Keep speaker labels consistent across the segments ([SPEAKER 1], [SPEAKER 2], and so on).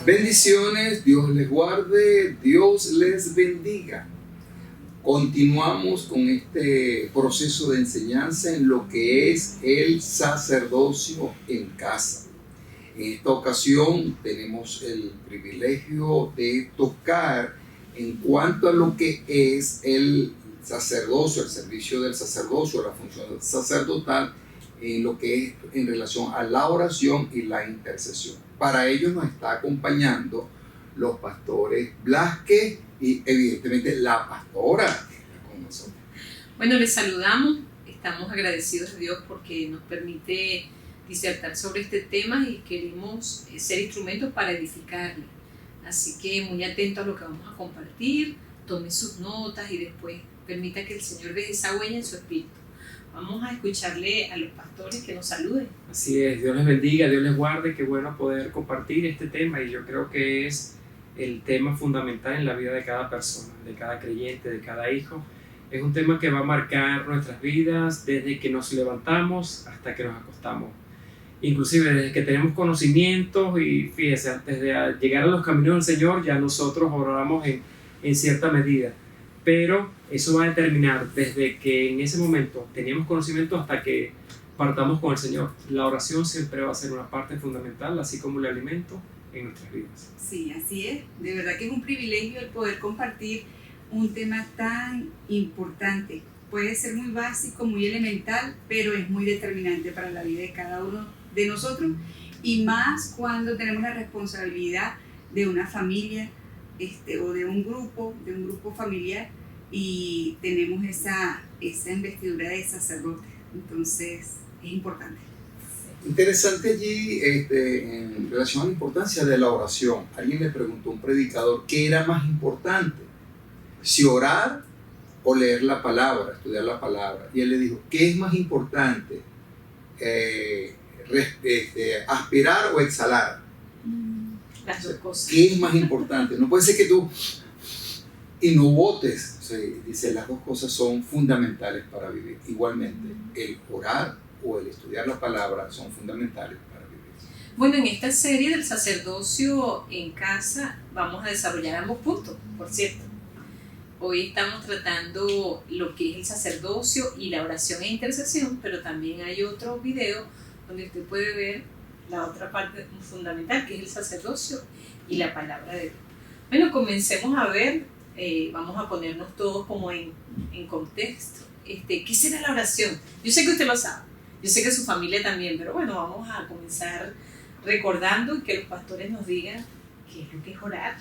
[SPEAKER 1] Bendiciones, Dios les guarde, Dios les bendiga. Continuamos con este proceso de enseñanza en lo que es el sacerdocio en casa. En esta ocasión tenemos el privilegio de tocar en cuanto a lo que es el sacerdocio, el servicio del sacerdocio, la función sacerdotal, en lo que es en relación a la oración y la intercesión. Para ello nos está acompañando los pastores Blasquez y evidentemente la pastora que está con nosotros.
[SPEAKER 2] Bueno, les saludamos, estamos agradecidos a Dios porque nos permite disertar sobre este tema y queremos ser instrumentos para edificarle. Así que muy atento a lo que vamos a compartir, tome sus notas y después permita que el Señor deje esa huella en su espíritu. Vamos a escucharle a los pastores que nos saluden.
[SPEAKER 3] Así es, Dios les bendiga, Dios les guarde, qué bueno poder compartir este tema y yo creo que es el tema fundamental en la vida de cada persona, de cada creyente, de cada hijo. Es un tema que va a marcar nuestras vidas desde que nos levantamos hasta que nos acostamos. Inclusive desde que tenemos conocimientos y fíjese, antes de llegar a los caminos del Señor ya nosotros oramos en cierta medida. Pero eso va a determinar desde que en ese momento teníamos conocimiento hasta que partamos con el Señor. La oración siempre va a ser una parte fundamental, así como el alimento en nuestras vidas.
[SPEAKER 4] Sí, así es. De verdad que es un privilegio el poder compartir un tema tan importante. Puede ser muy básico, muy elemental, pero es muy determinante para la vida de cada uno de nosotros y más cuando tenemos la responsabilidad de una familia o de un grupo familiar y tenemos esa investidura de sacerdote. Entonces es importante.
[SPEAKER 1] Interesante allí en relación a la importancia de la oración. Alguien le preguntó a un predicador qué era más importante, si orar o leer la palabra, estudiar la palabra. Y él le dijo, ¿qué es más importante? ¿Aspirar o exhalar?
[SPEAKER 2] Las dos cosas.
[SPEAKER 1] ¿Qué es más importante? No puede ser que tú y no votes. O sea, dice, las dos cosas son fundamentales para vivir. Igualmente, el orar o el estudiar la palabra son fundamentales para vivir.
[SPEAKER 2] Bueno, en esta serie del sacerdocio en casa vamos a desarrollar ambos puntos, por cierto. Hoy estamos tratando lo que es el sacerdocio y la oración e intercesión, pero también hay otro video donde usted puede ver la otra parte fundamental, que es el sacerdocio y la palabra de Dios. Bueno, comencemos a ver, vamos a ponernos todos como en contexto. ¿Qué será la oración? Yo sé que usted lo sabe, yo sé que su familia también, pero bueno, vamos a comenzar recordando y que los pastores nos digan qué es lo que es orar.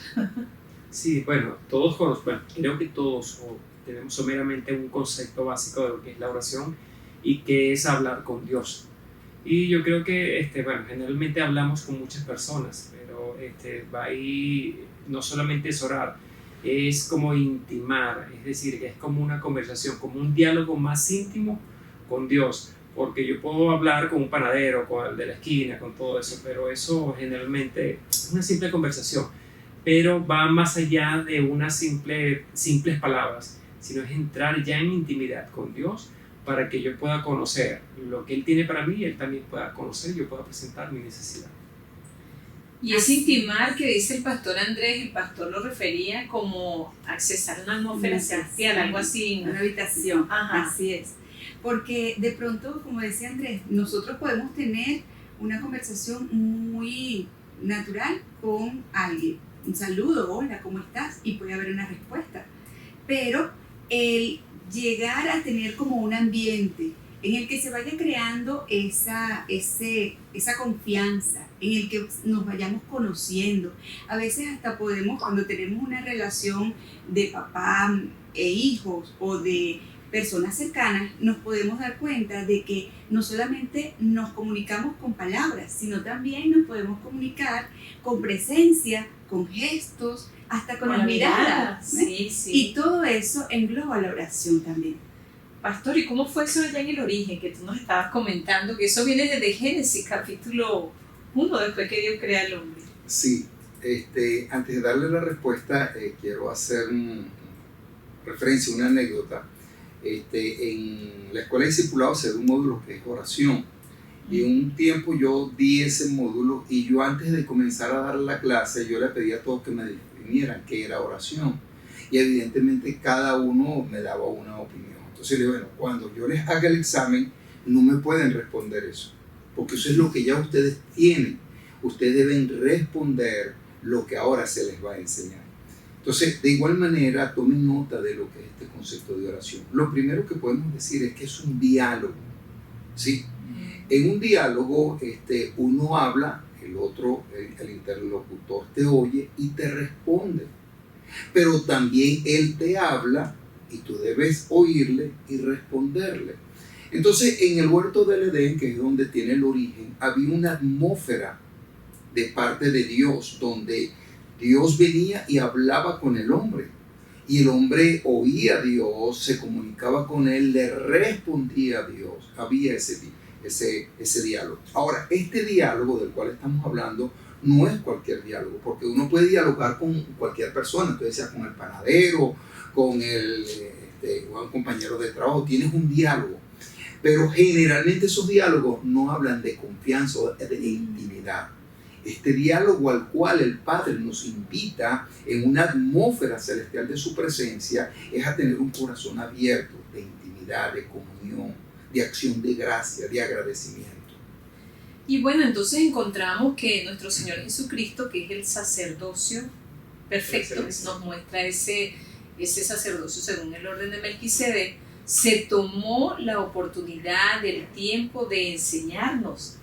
[SPEAKER 3] Sí, bueno, creo que todos tenemos someramente un concepto básico de lo que es la oración y que es hablar con Dios. Y yo creo que, generalmente hablamos con muchas personas, pero va ahí, no solamente es orar, es como intimar, es decir, que es como una conversación, como un diálogo más íntimo con Dios, porque yo puedo hablar con un panadero, con el de la esquina, con todo eso, pero eso generalmente es una simple conversación, pero va más allá de unas simples palabras, sino es entrar ya en intimidad con Dios, para que yo pueda conocer lo que Él tiene para mí y Él también pueda conocer y yo pueda presentar mi necesidad.
[SPEAKER 2] Y ese intimar que dice el pastor Andrés, el pastor lo refería como accesar una atmósfera celestial, algo así.
[SPEAKER 4] Una habitación,
[SPEAKER 2] Ajá.
[SPEAKER 4] Así es. Porque de pronto, como decía Andrés, nosotros podemos tener una conversación muy natural con alguien. Un saludo, hola, ¿cómo estás? Y puede haber una respuesta. Pero el llegar a tener como un ambiente en el que se vaya creando esa confianza, en el que nos vayamos conociendo. A veces hasta podemos, cuando tenemos una relación de papá e hijos o de personas cercanas, nos podemos dar cuenta de que no solamente nos comunicamos con palabras, sino también nos podemos comunicar con presencia, con gestos, hasta con las miradas.
[SPEAKER 2] Sí, sí.
[SPEAKER 4] Y todo eso engloba la oración también.
[SPEAKER 2] Pastor, ¿y cómo fue eso allá en el origen? Que tú nos estabas comentando, que eso viene desde Génesis, capítulo 1, después que Dios crea al hombre.
[SPEAKER 1] Sí, antes de darle la respuesta, quiero hacer referencia a una anécdota. En la escuela de discipulado se da un módulo que es oración. Y un tiempo yo di ese módulo y yo antes de comenzar a dar la clase, yo le pedí a todos que me definieran qué era oración. Y evidentemente cada uno me daba una opinión. Entonces le digo, bueno, cuando yo les haga el examen, no me pueden responder eso, porque eso es lo que ya ustedes tienen. Ustedes deben responder lo que ahora se les va a enseñar. Entonces, de igual manera, tomen nota de lo que es este concepto de oración. Lo primero que podemos decir es que es un diálogo, ¿sí? En un diálogo, uno habla, el otro, el interlocutor te oye y te responde. Pero también él te habla y tú debes oírle y responderle. Entonces, en el huerto del Edén, que es donde tiene el origen, había una atmósfera de parte de Dios, donde Dios venía y hablaba con el hombre. Y el hombre oía a Dios, se comunicaba con él, le respondía a Dios. Había ese diálogo. Ahora, este diálogo del cual estamos hablando no es cualquier diálogo, porque uno puede dialogar con cualquier persona, entonces sea con el panadero, con un compañero de trabajo, tienes un diálogo. Pero generalmente esos diálogos no hablan de confianza o de intimidad. Este diálogo al cual el Padre nos invita en una atmósfera celestial de su presencia es a tener un corazón abierto de intimidad, de comunión, de acción de gracia, de agradecimiento.
[SPEAKER 2] Y bueno, entonces encontramos que nuestro Señor Jesucristo, que es el sacerdocio perfecto, nos muestra ese sacerdocio según el orden de Melquisedec, se tomó la oportunidad del tiempo de enseñarnos.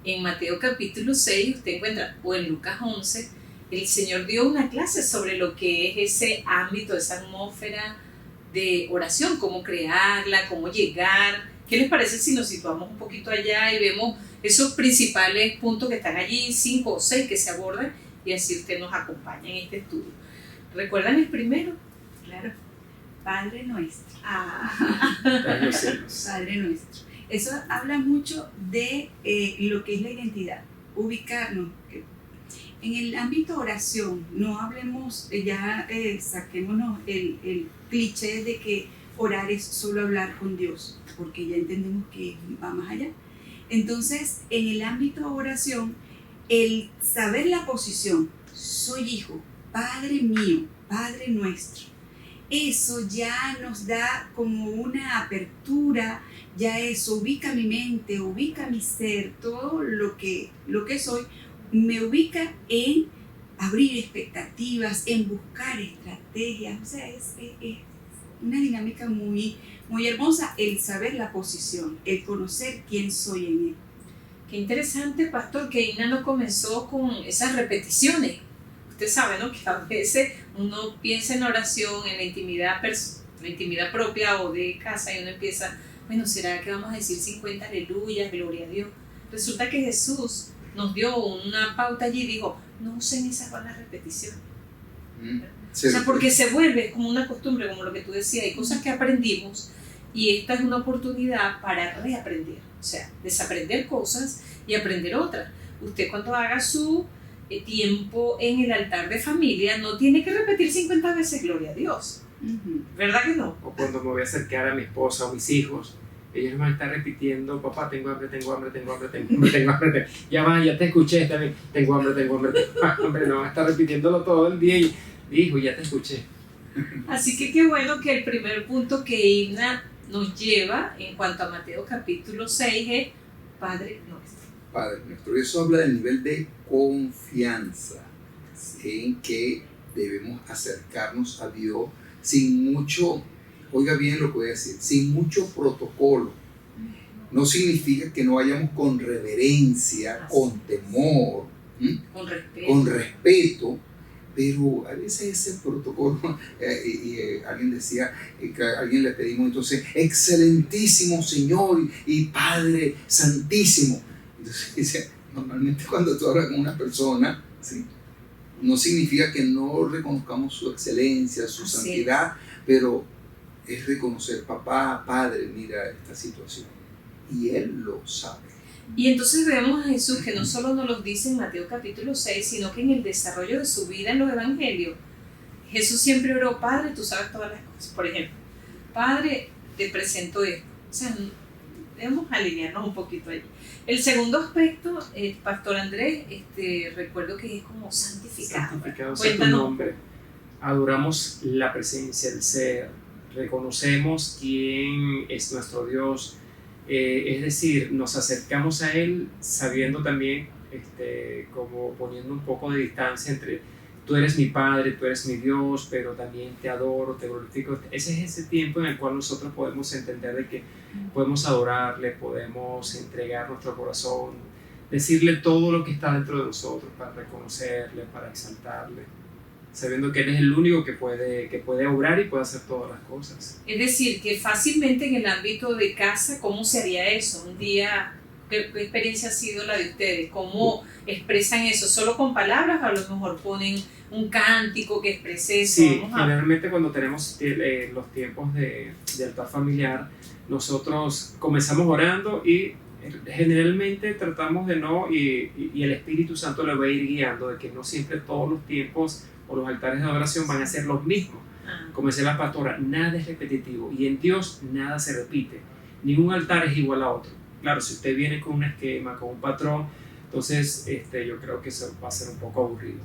[SPEAKER 2] En Mateo capítulo 6 usted encuentra, o en Lucas 11, el Señor dio una clase sobre lo que es ese ámbito, esa atmósfera de oración, cómo crearla, cómo llegar. ¿Qué les parece si nos situamos un poquito allá y vemos esos principales puntos que están allí, 5 o 6 que se abordan, y así usted nos acompaña en este estudio? ¿Recuerdan el primero?
[SPEAKER 4] Claro. Padre nuestro.
[SPEAKER 3] Padre
[SPEAKER 4] nuestro. Eso habla mucho de lo que es la identidad, ubicarnos. En el ámbito oración, no hablemos, saquémonos el cliché de que orar es solo hablar con Dios, porque ya entendemos que va más allá. Entonces, en el ámbito oración, el saber la posición, soy hijo, Padre mío, Padre nuestro, eso ya nos da como una apertura, ya eso ubica mi mente, ubica mi ser, todo lo que soy, me ubica en abrir expectativas, en buscar estrategias. O sea, es una dinámica muy, muy hermosa el saber la posición, el conocer quién soy en él.
[SPEAKER 2] Qué interesante, pastor, que Ina no comenzó con esas repeticiones. Usted sabe, ¿no?, que a veces uno piensa en oración, en la intimidad propia o de casa, y uno empieza, bueno, ¿será que vamos a decir 50 aleluyas, gloria a Dios? Resulta que Jesús nos dio una pauta allí y dijo, no usen esas vanas repeticiones. O sea, porque se vuelve como una costumbre, como lo que tú decías, hay cosas que aprendimos y esta es una oportunidad para reaprender, o sea, desaprender cosas y aprender otras. Usted cuando haga su tiempo en el altar de familia no tiene que repetir 50 veces gloria a Dios, ¿verdad que no?
[SPEAKER 3] O cuando me voy a acercar a mi esposa o mis hijos, ellos me van a estar repitiendo, papá, tengo hambre, tengo hambre, tengo hambre, tengo hambre, tengo hambre. Ya te escuché también, tengo hambre, tengo hambre, tengo hambre. No van a estar repitiéndolo todo el día y hijo, ya te escuché.
[SPEAKER 2] Así que qué bueno que el primer punto que Ina nos lleva en cuanto a Mateo capítulo 6 es Padre nuestro.
[SPEAKER 1] Padre nuestro. Eso habla del nivel de confianza en que debemos acercarnos a Dios sin mucho, oiga bien lo que voy a decir, sin mucho protocolo. No significa que no vayamos con reverencia, con temor, con respeto, pero a veces ese protocolo, alguien decía, que a alguien le pedimos entonces, excelentísimo Señor y Padre Santísimo. Entonces dice, normalmente cuando tú hablas con una persona, ¿sí?, no significa que no reconozcamos su excelencia, su santidad, pero es reconocer, papá, Padre, mira esta situación. Y Él lo sabe.
[SPEAKER 2] Y entonces vemos a Jesús que no solo nos lo dice en Mateo capítulo 6, sino que en el desarrollo de su vida en los evangelios, Jesús siempre oró, Padre, tú sabes todas las cosas. Por ejemplo, Padre, te presento esto. O sea, debemos alinearnos un poquito allí. El segundo aspecto, Pastor Andrés, recuerdo que es como santificado.
[SPEAKER 3] Santificado sea tu nombre. Adoramos la presencia del ser, reconocemos quién es nuestro Dios, es decir, nos acercamos a Él sabiendo también, como poniendo un poco de distancia entre tú eres mi Padre, tú eres mi Dios, pero también te adoro, te glorifico. Ese es ese tiempo en el cual nosotros podemos entender de que podemos adorarle, podemos entregar nuestro corazón, decirle todo lo que está dentro de nosotros para reconocerle, para exaltarle, sabiendo que Él es el único que puede obrar y puede hacer todas las cosas.
[SPEAKER 2] Es decir, que fácilmente en el ámbito de casa, ¿cómo se haría eso? Un día, ¿qué experiencia ha sido la de ustedes? ¿Cómo expresan eso? ¿Solo con palabras? A lo mejor ponen un cántico que exprese eso.
[SPEAKER 3] Sí, generalmente cuando tenemos los tiempos de altar familiar, nosotros comenzamos orando y generalmente tratamos de no, y el Espíritu Santo le va a ir guiando, de que no siempre todos los tiempos o los altares de adoración van a ser los mismos. Como decía la pastora, nada es repetitivo y en Dios nada se repite. Ningún altar es igual a otro. Claro, si usted viene con un esquema, con un patrón, entonces yo creo que eso va a ser un poco aburrido.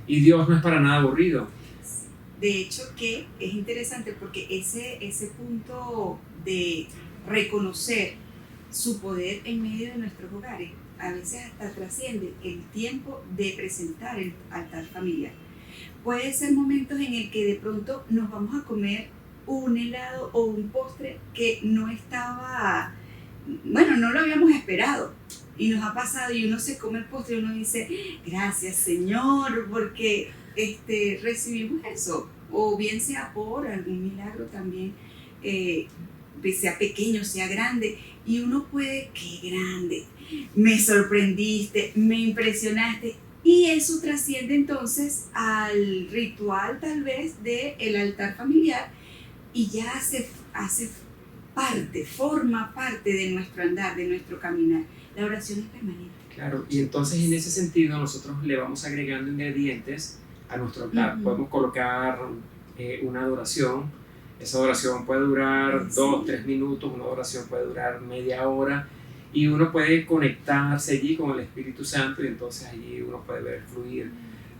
[SPEAKER 3] Y Dios no es para nada aburrido.
[SPEAKER 4] De hecho, que es interesante porque ese punto de reconocer su poder en medio de nuestros hogares a veces hasta trasciende el tiempo de presentar el altar familiar. Puede ser momentos en el que de pronto nos vamos a comer un helado o un postre que no estaba, bueno, no lo habíamos esperado y nos ha pasado y uno se come el postre y uno dice, gracias Señor, porque recibimos eso, o bien sea por algún milagro también, sea pequeño, sea grande, y uno puede, qué grande, me sorprendiste, me impresionaste, y eso trasciende entonces al ritual tal vez del altar familiar y ya hace parte, forma parte de nuestro andar, de nuestro caminar. La oración es permanente.
[SPEAKER 3] Claro, y entonces en ese sentido nosotros le vamos agregando ingredientes a nuestro altar. Podemos colocar una adoración. Esa adoración puede durar 2-3 minutos, una adoración puede durar media hora y uno puede conectarse allí con el Espíritu Santo y entonces allí uno puede ver fluir.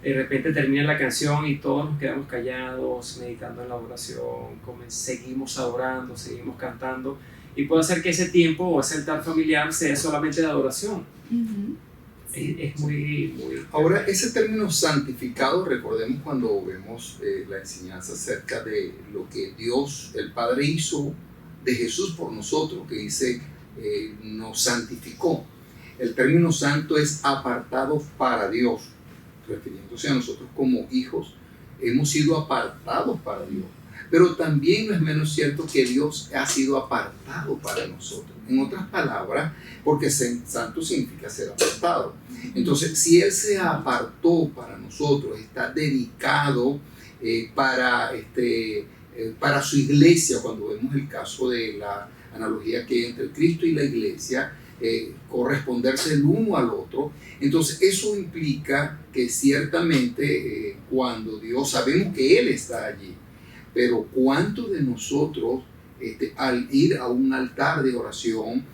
[SPEAKER 3] De repente termina la canción y todos nos quedamos callados, meditando en la adoración, seguimos adorando, seguimos cantando y puede hacer que ese tiempo o ese altar familiar sea solamente de adoración. Es muy...
[SPEAKER 1] Ahora, ese término santificado, recordemos cuando vemos la enseñanza acerca de lo que Dios, el Padre, hizo de Jesús por nosotros, que dice, nos santificó. El término santo es apartado para Dios, refiriéndose a nosotros como hijos, hemos sido apartados para Dios. Pero también no es menos cierto que Dios ha sido apartado para nosotros. En otras palabras, porque santo significa ser apartado. Entonces, si Él se apartó para nosotros, está dedicado para su iglesia, cuando vemos el caso de la analogía que hay entre Cristo y la iglesia, corresponderse el uno al otro, entonces eso implica que ciertamente cuando Dios, sabemos que Él está allí, pero ¿cuántos de nosotros al ir a un altar de oración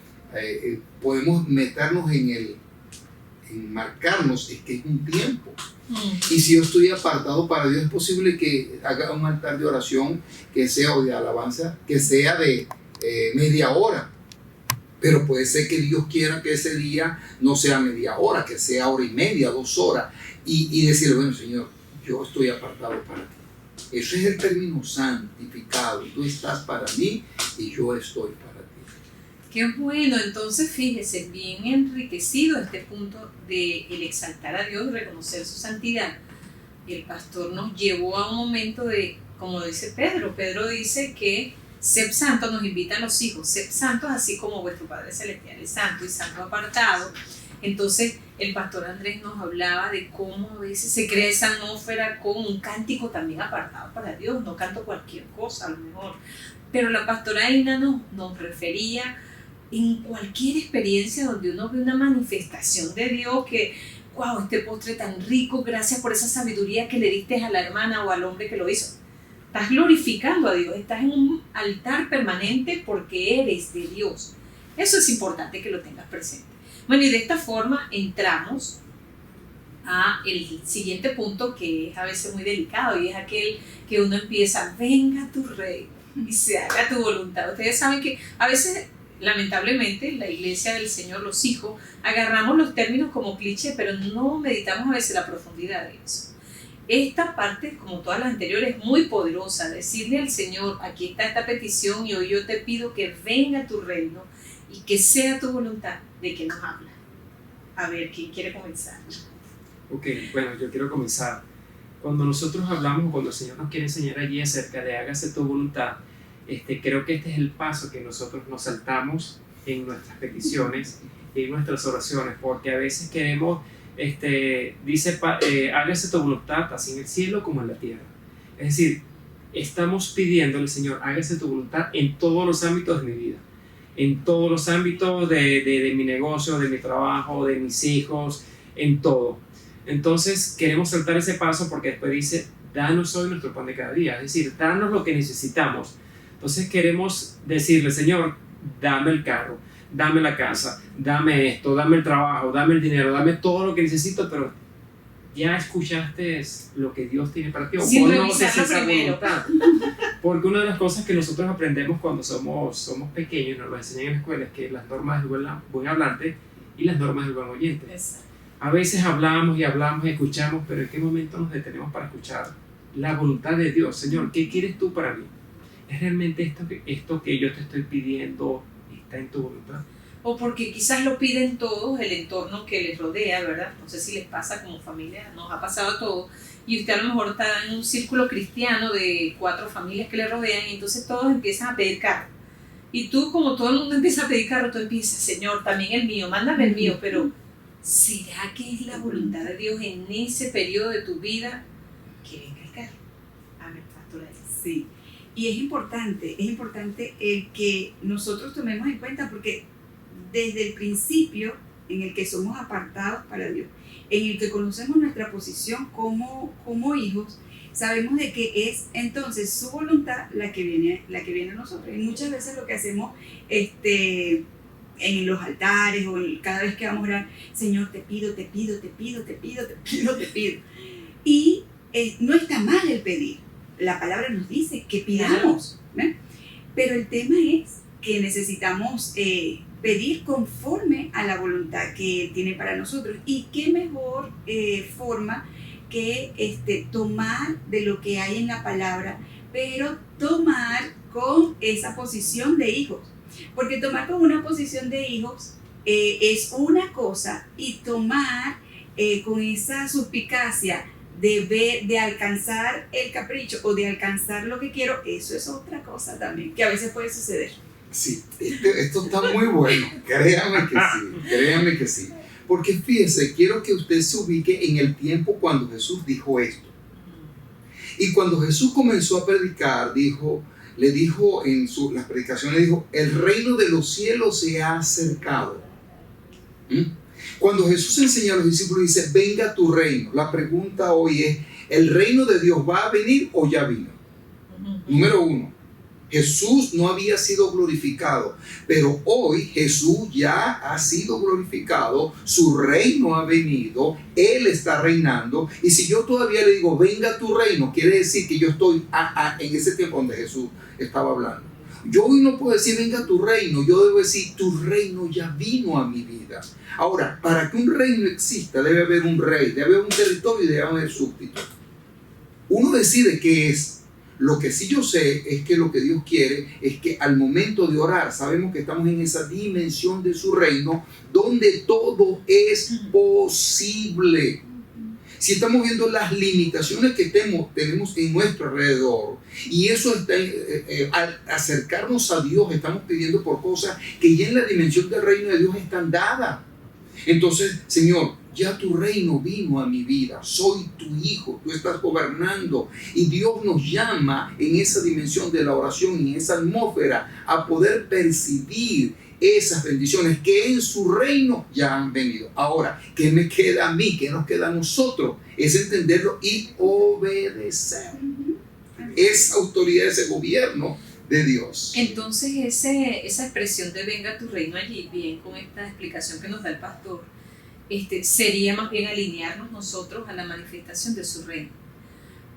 [SPEAKER 1] podemos meternos en marcarnos? Es que es un tiempo. Y si yo estoy apartado para Dios, es posible que haga un altar de oración que sea, o de alabanza, que sea de media hora. Pero puede ser que Dios quiera que ese día no sea media hora, que sea hora y media, 2 horas. Y decirle, bueno, Señor, yo estoy apartado para ti. Eso es el término santificado. Tú estás para mí y yo estoy para ti.
[SPEAKER 2] Qué bueno, entonces fíjese, bien enriquecido este punto de el exaltar a Dios, reconocer su santidad. El pastor nos llevó a un momento de, como dice Pedro dice que sed santo, nos invita a los hijos, sed santos así como vuestro Padre Celestial es santo y santo apartado. Entonces el pastor Andrés nos hablaba de cómo a veces se crea esa atmósfera con un cántico también apartado para Dios, no canto cualquier cosa a lo mejor, pero la pastora Ina nos refería en cualquier experiencia donde uno ve una manifestación de Dios que, wow, este postre tan rico, gracias por esa sabiduría que le diste a la hermana o al hombre que lo hizo. Estás glorificando a Dios, estás en un altar permanente porque eres de Dios. Eso es importante que lo tengas presente. Bueno, y de esta forma entramos a el siguiente punto, que es a veces muy delicado, y es aquel que uno empieza: venga tu reino y se haga tu voluntad. Ustedes saben que a veces, lamentablemente, la iglesia del Señor, los hijos, agarramos los términos como cliché, pero no meditamos a veces la profundidad de eso. Esta parte, como todas las anteriores, es muy poderosa. Decirle al Señor: aquí está esta petición y hoy yo te pido que venga tu reino y que sea tu voluntad. ¿De qué nos habla? A ver, ¿quién quiere comenzar?
[SPEAKER 3] Ok, bueno, yo quiero comenzar. Cuando nosotros hablamos, cuando el Señor nos quiere enseñar allí acerca de hágase tu voluntad, creo que este es el paso que nosotros nos saltamos en nuestras peticiones y en nuestras oraciones, porque a veces queremos, dice, hágase tu voluntad así en el cielo como en la tierra. Es decir, estamos pidiéndole: Señor, hágase tu voluntad en todos los ámbitos de mi vida, en todos los ámbitos de mi negocio, de mi trabajo, de mis hijos, en todo. Entonces queremos saltar ese paso porque después dice: danos hoy nuestro pan de cada día, es decir, danos lo que necesitamos. Entonces queremos decirle: Señor, dame el carro, dame la casa, dame esto, dame el trabajo, dame el dinero, dame todo lo que necesito, pero ya escuchaste lo que Dios tiene para ti, o
[SPEAKER 2] sin
[SPEAKER 3] conoces
[SPEAKER 2] revisarlo
[SPEAKER 3] esa
[SPEAKER 2] primero.
[SPEAKER 3] voluntad. Porque una de las cosas que nosotros aprendemos cuando somos pequeños, nos lo enseñan en la escuela, es que las normas del buen hablante y las normas del buen oyente.
[SPEAKER 2] Exacto.
[SPEAKER 3] A veces hablamos y escuchamos, pero ¿en qué momento nos detenemos para escuchar la voluntad de Dios? Señor, ¿qué quieres tú para mí? ¿Es realmente esto que yo te estoy pidiendo está en tu voluntad?
[SPEAKER 2] O porque quizás lo piden todos, el entorno que les rodea, ¿verdad? No sé si les pasa como familia, nos ha pasado a todos, y usted a lo mejor está en un círculo cristiano de 4 familias que le rodean, y entonces todos empiezan a pedir carro. Y tú, como todo el mundo empieza a pedir carro, tú empiezas: Señor, también el mío, mándame el mío, pero ¿será que es la voluntad de Dios en ese periodo de tu vida que venga el carro? A ver, pastora.
[SPEAKER 4] Sí, y es importante el que nosotros tomemos en cuenta, porque desde el principio en el que somos apartados para Dios, en el que conocemos nuestra posición como hijos, sabemos de que es entonces su voluntad la que viene a nosotros. Y muchas veces lo que hacemos en los altares o cada vez que vamos a orar: Señor, te pido. Y no está mal el pedir. La palabra nos dice que pidamos, ¿no? Pero el tema es que necesitamos pedir conforme a la voluntad que Él tiene para nosotros. Y qué mejor forma que tomar de lo que hay en la palabra, pero tomar con esa posición de hijos. Porque tomar con una posición de hijos es una cosa, y tomar con esa suspicacia de alcanzar el capricho o de alcanzar lo que quiero, eso es otra cosa también, que a veces puede suceder.
[SPEAKER 1] Sí, esto está muy bueno, créame que sí. Porque fíjese, quiero que usted se ubique en el tiempo cuando Jesús dijo esto. Y cuando Jesús comenzó a predicar, le dijo en las predicaciones, dijo: el reino de los cielos se ha acercado. Cuando Jesús enseña a los discípulos, dice: venga tu reino. La pregunta hoy es: ¿el reino de Dios va a venir o ya vino? Número 1, Jesús no había sido glorificado, pero hoy Jesús ya ha sido glorificado, su reino ha venido, Él está reinando. Y si yo todavía le digo: venga tu reino, quiere decir que yo estoy en ese tiempo donde Jesús estaba hablando. Yo hoy no puedo decir: venga tu reino, yo debo decir: tu reino ya vino a mi vida. Ahora, para que un reino exista, debe haber un rey, debe haber un territorio y debe haber súbditos. Uno decide qué es. Lo que sí yo sé es que lo que Dios quiere es que al momento de orar, sabemos que estamos en esa dimensión de su reino donde todo es posible. Si estamos viendo las limitaciones que tenemos en nuestro alrededor, y eso está, al acercarnos a Dios, estamos pidiendo por cosas que ya en la dimensión del reino de Dios están dadas. Entonces, Señor, ya tu reino vino a mi vida, soy tu hijo, tú estás gobernando, y Dios nos llama en esa dimensión de la oración y en esa atmósfera a poder percibir esas bendiciones que en su reino ya han venido. Ahora, ¿qué me queda a mí? ¿Qué nos queda a nosotros? Es entenderlo y obedecer. Esa autoridad, ese gobierno de Dios.
[SPEAKER 2] Entonces esa expresión de venga tu reino allí, bien con esta explicación que nos da el pastor, sería más bien alinearnos nosotros a la manifestación de su reino.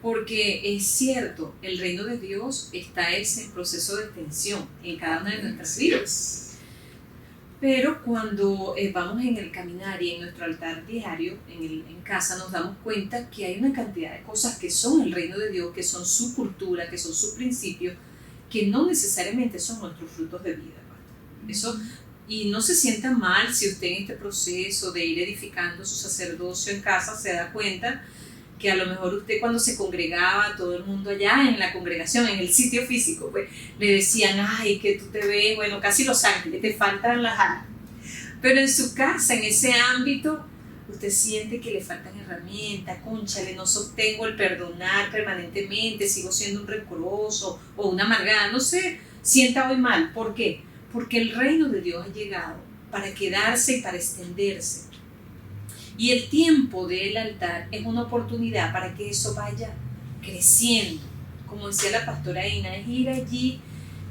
[SPEAKER 2] Porque es cierto, el reino de Dios está en proceso de extensión en cada una de nuestras vidas. Pero cuando vamos en el caminar y en nuestro altar diario, en casa, nos damos cuenta que hay una cantidad de cosas que son el reino de Dios, que son su cultura, que son sus principios, que no necesariamente son nuestros frutos de vida. Eso, y no se sienta mal si usted en este proceso de ir edificando su sacerdocio en casa se da cuenta que a lo mejor usted cuando se congregaba, todo el mundo allá en la congregación, en el sitio físico, pues le decían, ay, que tú te ves, bueno, casi los ángeles, te faltan las alas. Pero en su casa, en ese ámbito, usted siente que le faltan herramientas, cónchale, no sostengo el perdonar permanentemente, sigo siendo un rencoroso o una amargada, no sé, sienta hoy mal. ¿Por qué? Porque el reino de Dios ha llegado para quedarse y para extenderse. Y el tiempo del altar es una oportunidad para que eso vaya creciendo. Como decía la pastora Ina, es ir allí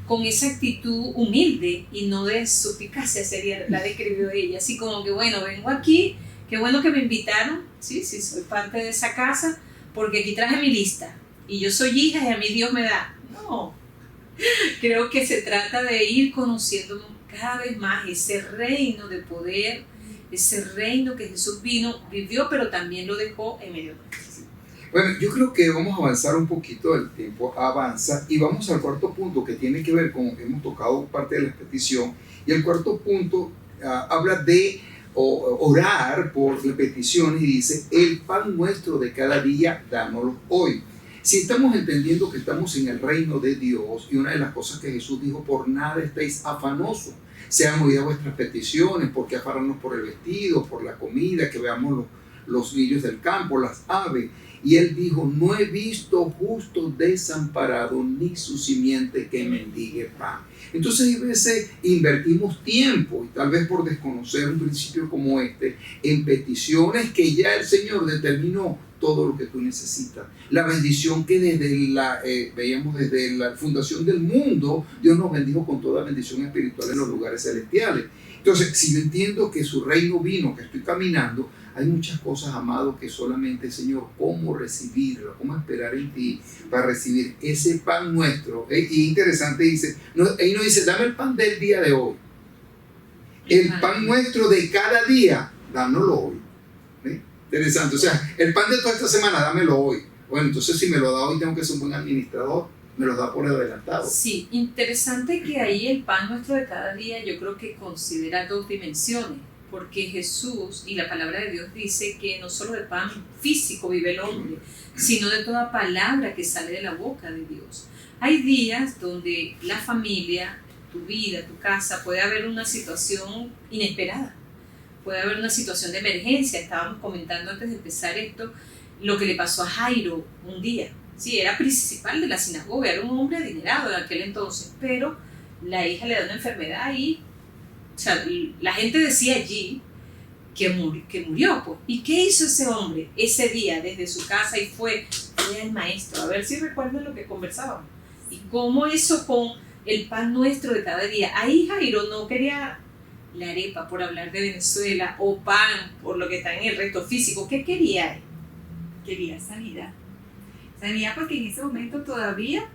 [SPEAKER 2] con esa actitud humilde y no de suspicacia, sería la describió ella, así como que bueno, vengo aquí, qué bueno que me invitaron, sí, soy parte de esa casa, porque aquí traje mi lista, y yo soy hija y a mí Dios me da. No, creo que se trata de ir conociendo cada vez más ese reino de poder, ese reino que Jesús vivió, pero también lo dejó en medio de nosotros.
[SPEAKER 1] Bueno, yo creo que vamos a avanzar un poquito, el tiempo avanza y vamos al cuarto punto que tiene que ver con, hemos tocado parte de la petición, y el cuarto punto habla de orar por las peticiones y dice, el pan nuestro de cada día, dánoslo hoy. Si estamos entendiendo que estamos en el reino de Dios, y una de las cosas que Jesús dijo, por nada estéis afanosos, sean oídas vuestras peticiones, porque afanarnos por el vestido, por la comida, que veamos los lirios del campo, las aves. Y él dijo, no he visto justo desamparado, ni su simiente que mendigue pan. Entonces a veces invertimos tiempo, y tal vez por desconocer un principio como este, en peticiones que ya el Señor determinó todo lo que tú necesitas. La bendición que veíamos desde la fundación del mundo, Dios nos bendijo con toda bendición espiritual en los lugares celestiales. Entonces, si yo entiendo que su reino vino, que estoy caminando, hay muchas cosas, amado, que solamente, Señor, cómo recibirlo, cómo esperar en ti para recibir ese pan nuestro. Y interesante, dice, ahí no dice, dame el pan del día de hoy. El pan nuestro de cada día, dámelo hoy. Interesante, o sea, el pan de toda esta semana, dámelo hoy. Bueno, entonces si me lo da hoy, tengo que ser un buen administrador, me lo da por adelantado.
[SPEAKER 2] Sí, interesante que ahí el pan nuestro de cada día yo creo que considera dos dimensiones, porque Jesús y la palabra de Dios dice que no solo de pan físico vive el hombre, sino de toda palabra que sale de la boca de Dios. Hay días donde la familia, tu vida, tu casa, puede haber una situación inesperada. Puede haber una situación de emergencia. Estábamos comentando antes de empezar esto, lo que le pasó a Jairo un día. Sí, era principal de la sinagoga, era un hombre adinerado en aquel entonces, pero la hija le da una enfermedad y, o sea, la gente decía allí que murió. Pues. ¿Y qué hizo ese hombre ese día desde su casa y fue al maestro? A ver si recuerdan lo que conversábamos. Y cómo eso con el pan nuestro de cada día. Ahí Jairo no quería la arepa por hablar de Venezuela o pan por lo que está en el resto físico. ¿Qué quería él?
[SPEAKER 4] Quería sanidad. Sanidad porque en ese momento todavía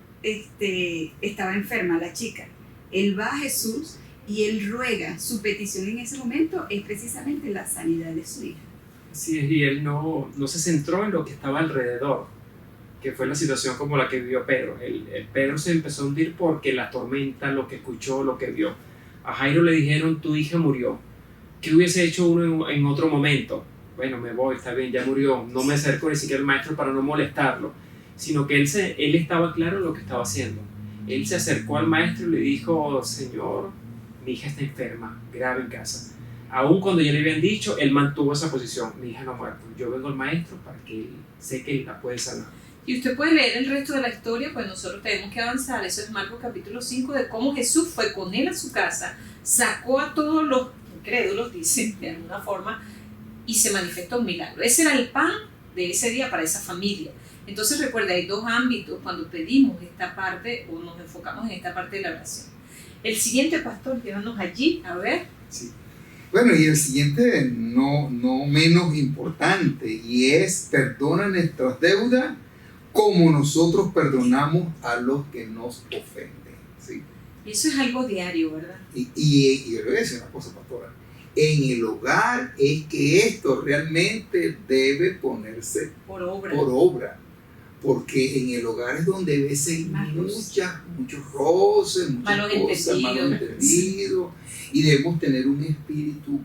[SPEAKER 4] estaba enferma la chica. Él va a Jesús y él ruega, su petición en ese momento es precisamente la sanidad de su hija.
[SPEAKER 3] Así es, y él no se centró en lo que estaba alrededor, que fue la situación como la que vivió Pedro. El Pedro se empezó a hundir porque la tormenta, lo que escuchó, lo que vio. A Jairo le dijeron, tu hija murió. ¿Qué hubiese hecho uno en otro momento? Bueno, me voy, está bien, ya murió. No me acerco ni siquiera al maestro para no molestarlo. Sino que él estaba claro en lo que estaba haciendo. Él se acercó al maestro y le dijo, Señor, mi hija está enferma, grave en casa. Aún cuando ya le habían dicho, él mantuvo esa posición. Mi hija no ha muerto. Yo vengo al maestro para que él sé que él la puede sanar.
[SPEAKER 2] Y usted puede leer el resto de la historia, pues nosotros tenemos que avanzar. Eso es Marcos capítulo 5, de cómo Jesús fue con él a su casa, sacó a todos los incrédulos, dicen de alguna forma, y se manifestó un milagro. Ese era el pan de ese día para esa familia. Entonces recuerda, hay dos ámbitos cuando pedimos esta parte o nos enfocamos en esta parte de la oración. El siguiente, pastor, llévanos allí, a ver.
[SPEAKER 1] Sí. Bueno, y el siguiente no menos importante, y es: perdona nuestras deudas como nosotros perdonamos a los que nos ofenden. ¿Sí?
[SPEAKER 2] Eso es algo diario, ¿verdad?
[SPEAKER 1] Y yo le voy a decir una cosa, pastora. En el hogar es que esto realmente debe ponerse
[SPEAKER 2] por obra.
[SPEAKER 1] Porque en el hogar es donde a veces hay muchos roces, muchas cosas, malos entendidos, y debemos tener un espíritu,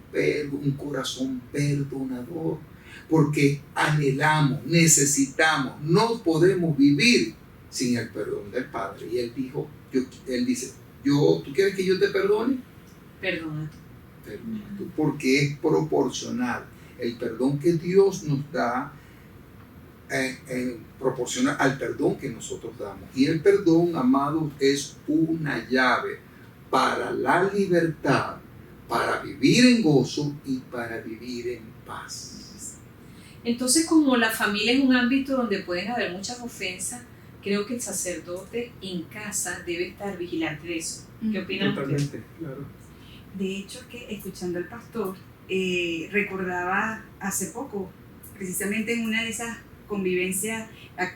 [SPEAKER 1] un corazón perdonador, porque anhelamos, necesitamos, no podemos vivir sin el perdón del Padre. Y él dice, ¿tú quieres que yo te perdone?
[SPEAKER 2] Perdona
[SPEAKER 1] tú, porque es proporcional. El perdón que Dios nos da proporciona al perdón que nosotros damos. Y el perdón, amados, es una llave para la libertad, para vivir en gozo y para vivir en paz.
[SPEAKER 2] Entonces, como la familia es un ámbito donde pueden haber muchas ofensas, creo que el sacerdote en casa debe estar vigilante de eso. ¿Qué opinan ustedes?
[SPEAKER 3] Totalmente, claro.
[SPEAKER 4] De hecho, que escuchando al pastor, recordaba hace poco, precisamente en una de esas convivencias,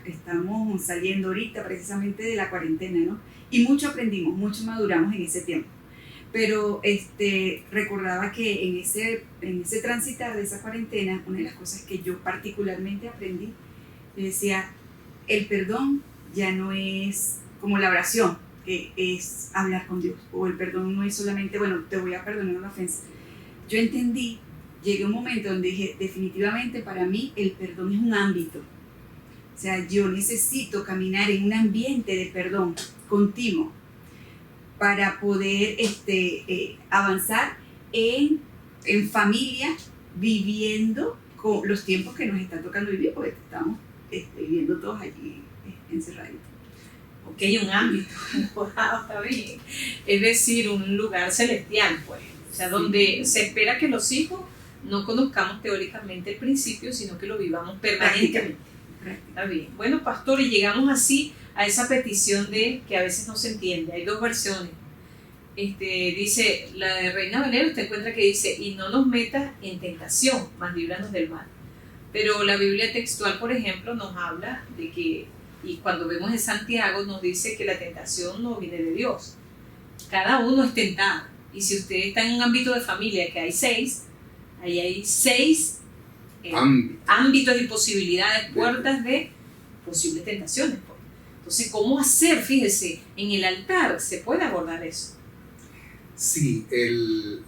[SPEAKER 4] estamos saliendo ahorita precisamente de la cuarentena, ¿no? Y mucho aprendimos, mucho maduramos en ese tiempo. Pero recordaba que en ese transitar de esa cuarentena, una de las cosas que yo particularmente aprendí, decía, el perdón ya no es como la oración, que es hablar con Dios, o el perdón no es solamente, bueno, te voy a perdonar la ofensa. Yo entendí, llegué a un momento donde dije, definitivamente para mí el perdón es un ámbito. O sea, yo necesito caminar en un ambiente de perdón continuo para poder avanzar en familia, viviendo con los tiempos que nos está tocando vivir, porque estamos viviendo todos allí encerraditos.
[SPEAKER 2] Ok, un ámbito, está bien. Es decir, un lugar celestial, pues. O sea, donde se espera que los hijos no conozcamos teóricamente el principio, sino que lo vivamos permanentemente. Está bien. Bueno, pastor, y llegamos así a esa petición de que a veces no se entiende. Hay dos versiones. Dice, la de Reina Valera, usted encuentra que dice, y no nos metas en tentación, mas líbranos del mal. Pero la Biblia textual, por ejemplo, nos habla de que, y cuando vemos en Santiago, nos dice que la tentación no viene de Dios. Cada uno es tentado. Y si usted está en un ámbito de familia que hay 6, ahí hay 6 ámbitos y posibilidades, puertas de posibles tentaciones. Entonces, ¿cómo hacer? Fíjese, en el altar se puede abordar eso.
[SPEAKER 1] Sí,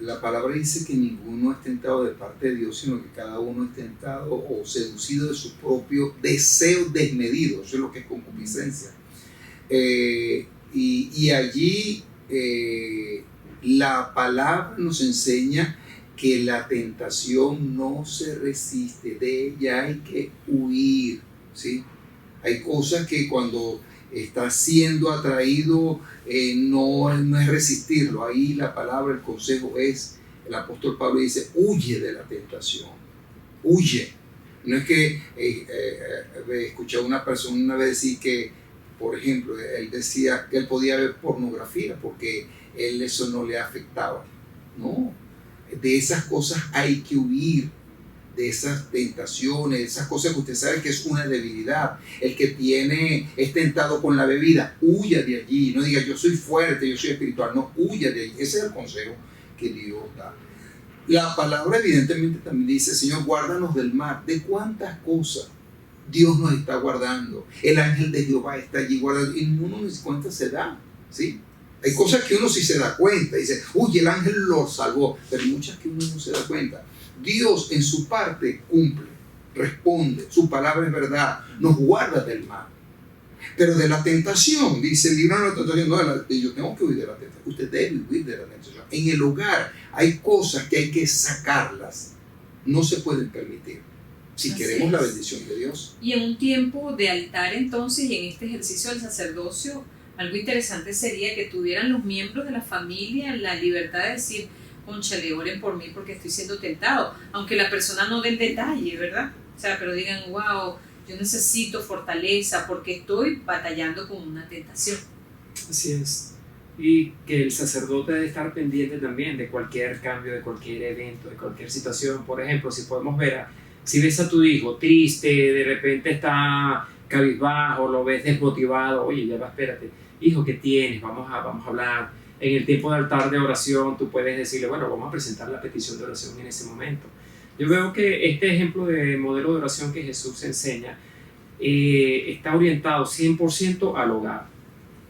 [SPEAKER 1] la palabra dice que ninguno es tentado de parte de Dios, sino que cada uno es tentado o seducido de su propio deseo desmedido. Eso es lo que es concupiscencia. Y allí la palabra nos enseña que la tentación no se resiste, de ella hay que huir, ¿sí? Hay cosas que cuando está siendo atraído no es resistirlo. Ahí la palabra, el consejo es, el apóstol Pablo dice, huye de la tentación, huye. No es que escuché a una persona una vez decir que, por ejemplo, él decía que él podía ver pornografía porque él eso no le afectaba. No, de esas cosas hay que huir, de esas tentaciones, esas cosas que usted sabe que es una debilidad. El que es tentado con la bebida, huya de allí. No diga yo soy fuerte, yo soy espiritual. No, huya de allí. Ese es el consejo que Dios da. La palabra evidentemente también dice, Señor, guárdanos del mal. ¿De cuántas cosas Dios nos está guardando? El ángel de Jehová está allí guardando y uno ni cuenta se da, ¿sí? Hay cosas que uno sí se da cuenta, dice, uy, el ángel lo salvó, pero hay muchas que uno no se da cuenta. Dios en su parte cumple, responde, su palabra es verdad, nos guarda del mal. Pero de la tentación, dice, líbranos de la tentación, no, yo tengo que huir de la tentación, usted debe huir de la tentación. En el hogar hay cosas que hay que sacarlas, no se pueden permitir, si queremos la bendición de Dios.
[SPEAKER 2] Y en un tiempo de altar entonces, y en este ejercicio del sacerdocio, algo interesante sería que tuvieran los miembros de la familia la libertad de decir, cónchale, oren por mí porque estoy siendo tentado, aunque la persona no dé el detalle, ¿verdad? O sea, pero digan, wow, yo necesito fortaleza porque estoy batallando con una tentación.
[SPEAKER 3] Así es. Y que el sacerdote debe estar pendiente también de cualquier cambio, de cualquier evento, de cualquier situación. Por ejemplo, si podemos ver, si ves a tu hijo triste, de repente está cabizbajo, lo ves desmotivado, oye, ya va, espérate, hijo, ¿qué tienes? Vamos a hablar. En el tiempo de altar de oración, tú puedes decirle, bueno, vamos a presentar la petición de oración en ese momento. Yo veo que este ejemplo de modelo de oración que Jesús enseña está orientado 100% al hogar.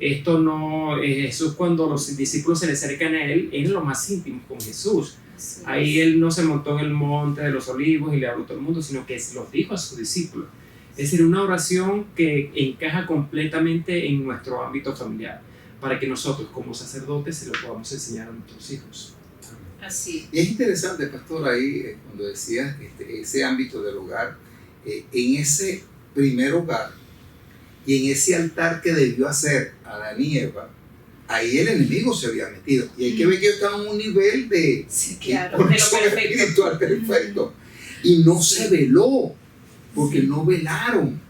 [SPEAKER 3] Esto no, Jesús, cuando los discípulos se le acercan a él, en lo más íntimo con Jesús.
[SPEAKER 2] Sí.
[SPEAKER 3] Ahí él no se montó en el monte de los olivos y le habló a todo el mundo, sino que los dijo a sus discípulos. Es decir, una oración que encaja completamente en nuestro ámbito familiar, para que nosotros como sacerdotes se lo podamos enseñar a nuestros hijos.
[SPEAKER 2] Así.
[SPEAKER 1] Y es interesante, pastor, ahí cuando decías ese ámbito del hogar, en ese primer hogar y en ese altar que debió hacer Adán y Eva, ahí el enemigo se había metido. Y hay que ver que ellos estaban en un nivel de,
[SPEAKER 2] Sí, claro,
[SPEAKER 1] de
[SPEAKER 2] de lo perfecto.
[SPEAKER 1] espiritual perfecto. Y no se veló, porque no velaron.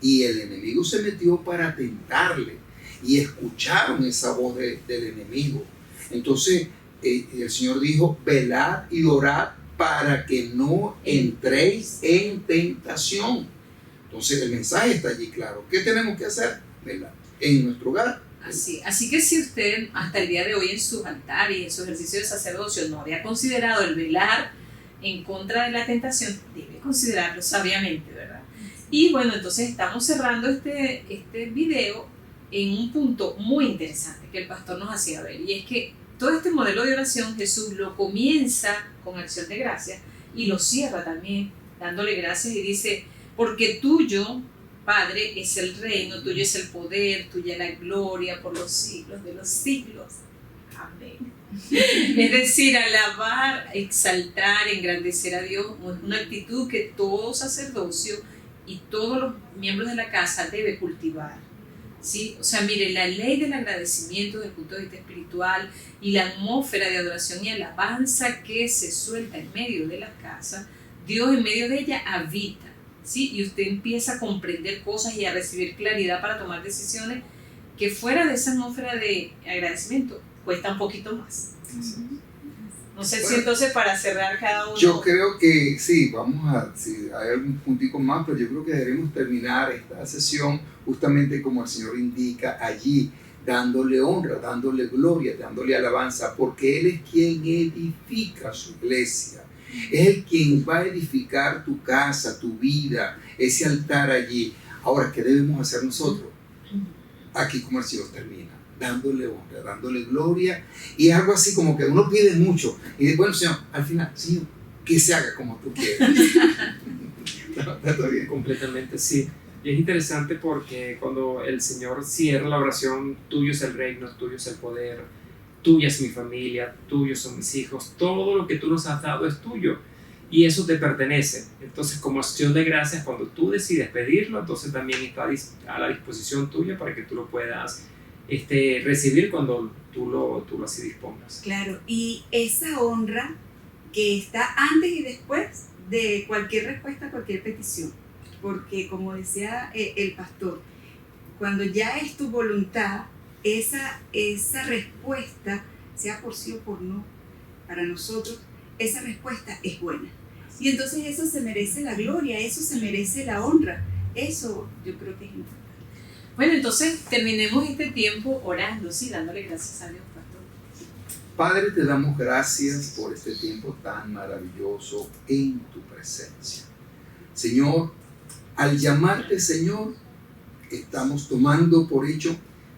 [SPEAKER 1] Y el enemigo se metió para tentarle. Y escucharon esa voz del enemigo. Entonces, el Señor dijo, velad y orad para que no entréis en tentación. Entonces el mensaje está allí claro. ¿Qué tenemos que hacer? Velar en nuestro hogar.
[SPEAKER 2] Así que si usted hasta el día de hoy en su altar y en su ejercicio de sacerdocio no había considerado el velar en contra de la tentación, debe considerarlo sabiamente, ¿verdad? Y bueno, entonces estamos cerrando este video en un punto muy interesante que el pastor nos hacía ver, y es que todo este modelo de oración Jesús lo comienza con acción de gracias y lo cierra también dándole gracias y dice, porque tuyo, Padre, es el reino, tuyo es el poder, tuya la gloria por los siglos de los siglos. Amén. Es decir, alabar, exaltar, engrandecer a Dios es una actitud que todo sacerdocio y todos los miembros de la casa debe cultivar. ¿Sí? O sea, mire, la ley del agradecimiento desde el punto de vista espiritual y la atmósfera de adoración y alabanza que se suelta en medio de la casa, Dios en medio de ella habita, ¿sí? Y usted empieza a comprender cosas y a recibir claridad para tomar decisiones que fuera de esa atmósfera de agradecimiento cuesta un poquito más. No sé si entonces para cerrar cada uno...
[SPEAKER 1] Yo creo que sí, si hay algún puntico más, pero yo creo que debemos terminar esta sesión justamente como el Señor indica allí, dándole honra, dándole gloria, dándole alabanza, porque Él es quien edifica su iglesia. Es el quien va a edificar tu casa, tu vida, ese altar allí. Ahora, ¿qué debemos hacer nosotros? Aquí como el Señor termina, dándole honra, dándole gloria, y es algo así como que uno pide mucho, y dice, bueno, Señor, al final, Señor, que se haga como tú quieras.
[SPEAKER 3] Está bien. Completamente, sí. Y es interesante porque cuando el Señor cierra la oración, tuyo es el reino, tuyo es el poder, tuya es mi familia, tuyos son mis hijos, todo lo que tú nos has dado es tuyo y eso te pertenece. Entonces, como acción de gracias, cuando tú decides pedirlo, entonces también está a la disposición tuya para que tú lo puedas recibir cuando tú lo así dispongas.
[SPEAKER 4] Claro, y esa honra que está antes y después de cualquier respuesta a cualquier petición, porque como decía el pastor, cuando ya es tu voluntad, esa respuesta, sea por sí o por no, para nosotros, esa respuesta es buena. Y entonces eso se merece la gloria, eso se merece la honra, eso yo creo que es importante.
[SPEAKER 2] Bueno, entonces terminemos este tiempo orando, sí, dándole gracias a Dios, pastor.
[SPEAKER 1] Padre, te damos gracias por este tiempo tan maravilloso en tu presencia. Señor, al llamarte Señor, estamos tomando por hecho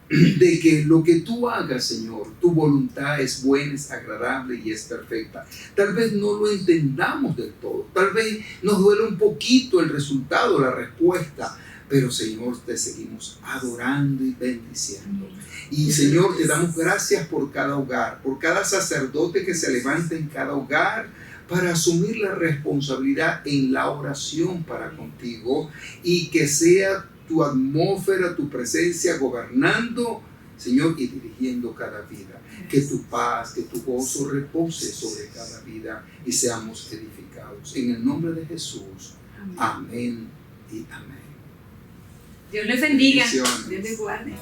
[SPEAKER 1] de que lo que tú hagas, Señor, tu voluntad es buena, es agradable y es perfecta. Tal vez no lo entendamos del todo, tal vez nos duele un poquito el resultado, la respuesta, pero Señor, te seguimos adorando y bendiciendo. Y Señor, te damos gracias por cada hogar, por cada sacerdote que se levanta en cada hogar para asumir la responsabilidad en la oración para contigo, y que sea tu atmósfera, tu presencia gobernando, Señor, y dirigiendo cada vida. Que tu paz, que tu gozo repose sobre cada vida y seamos edificados. En el nombre de Jesús. Amén y amén.
[SPEAKER 2] Dios les bendiga.
[SPEAKER 1] Bendiciones.
[SPEAKER 4] Dios les guarde.